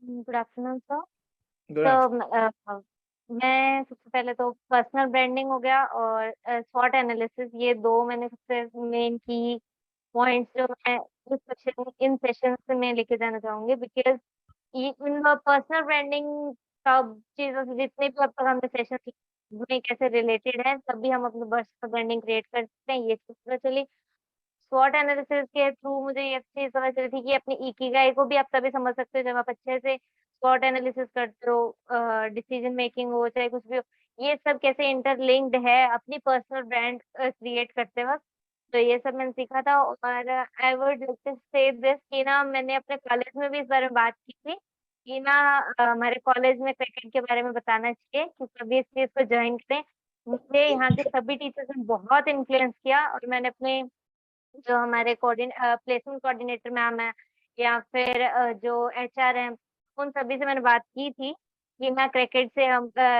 Good afternoon sir. Good तो मैं सबसे पहले तो पर्सनल ब्रांडिंग हो गया और स्वॉट एनालिसिस, ये 2 मैंने सबसे मेन की पॉइंट्स जो मैं इन सेशन से मैं लेके जाना चाहूँगी, बिकॉज़ ये इन पर्सनल ब्रांडिंग सब चीज़ों से जितने भी अब तक हमने सेशन में कैसे रिलेटेड है, तभी हम अपनी पर्सनल ब्रांडिंग क्रिएट कर सकते हैं, ये चीज़ पता चली। स्वॉट एनालिसिस के थ्रू मुझे ये चीज़ पता चली थी कि अपनी इकिगाई को भी आप तभी समझ सकते हो जब आप अच्छे से स्वॉट एनालिसिस करते हो, डिसीजन मेकिंग हो चाहे कुछ भी हो, ये सब कैसे इंटरलिंक्ड है अपनी पर्सनल ब्रांड क्रिएट करते वक़्त। तो ये सब मैंने सीखा था और आई वुड लाइक टू से दिस कि ना मैंने अपने कॉलेज में भी इस बारे में बात की थी कि ना हमारे कॉलेज में क्रिकेट के बारे में बताना चाहिए कि सभी इस चीज़ को जॉइन करें। मुझे यहाँ के सभी टीचर्स ने बहुत इन्फ्लुएंस किया और मैंने अपने जो हमारे प्लेसमेंट कोऑर्डिनेटर मैम हैं या फिर जो एचआर हैं, उन सभी से मैंने बात की थी कि मैं क्रिकेट से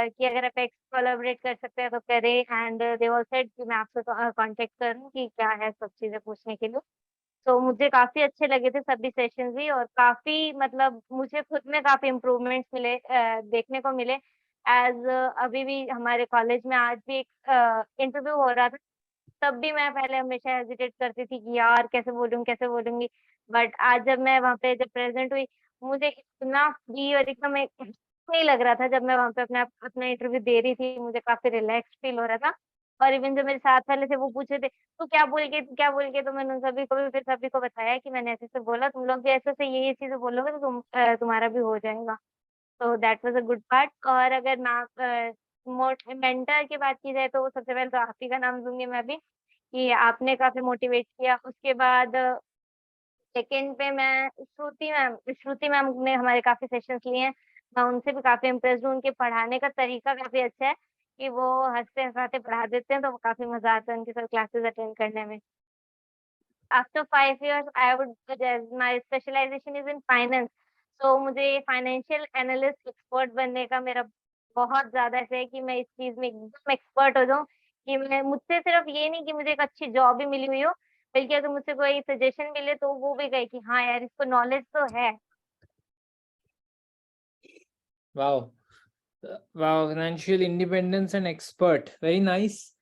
कि अगर आप कोलैबोरेट कर सकते हैं तो करें एंड दे ऑल सेड कि मैं आपसे कॉन्टैक्ट करूँ कि क्या है सब चीज़ें पूछने के लिए। तो मुझे काफ़ी अच्छे लगे थे सभी सेशंस भी और काफ़ी मतलब मुझे खुद में काफ़ी इम्प्रूवमेंट्स मिले, देखने को मिले। अभी भी हमारे कॉलेज में आज भी एक इंटरव्यू हो रहा था, तब भी मैं पहले हमेशा हेजिटेट करती थी कि यार कैसे बोलूँगी? बट आज जब मैं वहाँ पे जब प्रेज़ेंट हुई, मुझे इतना फ्री और एकदम एक नहीं लग रहा था जब मैं वहाँ पे अपना इंटरव्यू दे रही थी, मुझे काफ़ी रिलैक्स फ़ील हो रहा था। और इवन जो मेरे साथ वाले थे वो पूछ रहे थे, "तू क्या बोल के?" तो मैंने उन सभी को भी फिर सभी को बताया कि मैंने ऐसे-ऐसे बोला, तुम लोग भी ऐसे-ऐसे ये चीज़ें बोलोगे तो तुम्हारा भी हो जाएगा। तो that was a good part. और अगर मेंटर की बात की जाए तो सबसे पहले तो आप ही का नाम लूँगी मैं भी, कि आपने काफ़ी मोटिवेट किया। उसके बाद सेकंड पे मैं श्रुति मैम ने हमारे काफ़ी सेशंस लिए हैं। मैं उनसे भी काफ़ी इम्प्रेस्ड हूँ, उनके पढ़ाने का तरीका काफ़ी अच्छा है कि वो हँसते-हँसाते पढ़ा देते हैं, तो काफ़ी मज़ा आता है उनके साथ क्लासेस अटेंड करने में। After 5 years I would suggest my specialisation is in finance. So मुझे फाइनेंशियल एनालिस्ट एक्सपर्ट बनने का मेरा बहुत ज़्यादा ऐसे है कि मैं इस चीज़ में एकदम एक्सपर्ट हो जाऊँ कि मैं मुझसे सिर्फ़ ये नहीं कि मुझे एक अच्छी जॉब भी मिली हुई हो, बल्कि अगर मुझसे कोई सजेशन मिले तो वो भी कहे कि हाँ यार, इसको नॉलेज तो है। Wow. Wow, financial independence and expert. Very nice.